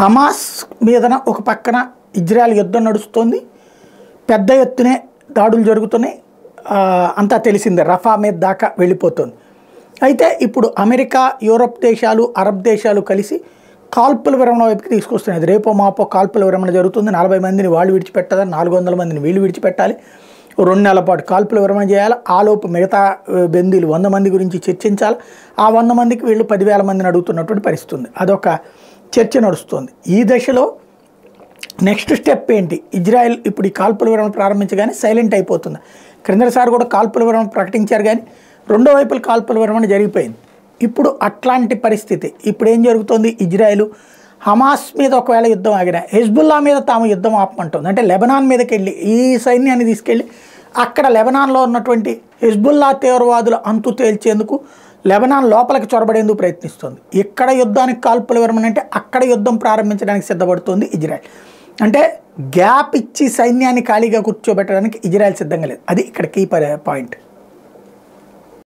Hamas మీదన ఒక పక్కన ఇజ్రాయెల్ యుద్ధం నడుస్తోంది, పెద్ద ఎత్తునే దాడులు జరుగుతున్నాయి, అంతా తెలిసిందే, రఫా మీద దాకా వెళ్ళిపోతుంది. అయితే ఇప్పుడు అమెరికా, యూరప్ దేశాలు, అరబ్ దేశాలు కలిసి కాల్పుల విరమణ వైపుకి తీసుకొస్తున్నాయి. రేపో మాపో కాల్పుల విరమణ జరుగుతుంది. 40 మందిని వాళ్ళు విడిచిపెట్టాలి, 400 మందిని వీళ్ళు విడిచిపెట్టాలి. 2 నెలల పాటు కాల్పుల విరమణ చేయాలి. ఆలోపు మిగతా బందీలు 100 మంది గురించి చర్చించాలి. ఆ 100 మందికి వీళ్ళు 10,000 మందిని అడుగుతున్నటువంటి పరిస్థితి ఉంది. అదొక చర్చ నడుస్తుంది. ఈ దశలో నెక్స్ట్ స్టెప్ ఏంటి? ఇజ్రాయెల్ ఇప్పుడు ఈ కాల్పుల విరమణ ప్రారంభించగానే సైలెంట్ అయిపోతుంది. క్రిందసారి కూడా కాల్పుల విరమణ ప్రకటించారు, కానీ రెండో వైపుల కాల్పుల విరమణ జరిగిపోయింది. ఇప్పుడు అట్లాంటి పరిస్థితి. ఇప్పుడు ఏం జరుగుతుంది? ఇజ్రాయెల్ హమాస్ మీద ఒకవేళ యుద్ధం ఆగిన హెజ్బుల్లా మీద తాము యుద్ధం ఆపమంటుంది. అంటే లెబనాన్ మీదకి వెళ్ళి ఈ సైన్యాన్ని తీసుకెళ్ళి అక్కడ లెబనాన్లో ఉన్నటువంటి హెజ్బుల్లా తీవ్రవాదుల అంతు తేల్చేందుకు లెబనాన్ లోపలికి చొరబడేందుకు ప్రయత్నిస్తుంది. ఇక్కడ యుద్ధానికి కాల్పుల విరమణ అంటే అక్కడ యుద్ధం ప్రారంభించడానికి సిద్ధపడుతుంది ఇజ్రాయెల్. అంటే గ్యాప్ ఇచ్చి సైన్యాన్ని ఖాళీగా కూర్చోబెట్టడానికి ఇజ్రాయెల్ సిద్ధంగా లేదు. అది ఇక్కడ కీ పాయింట్.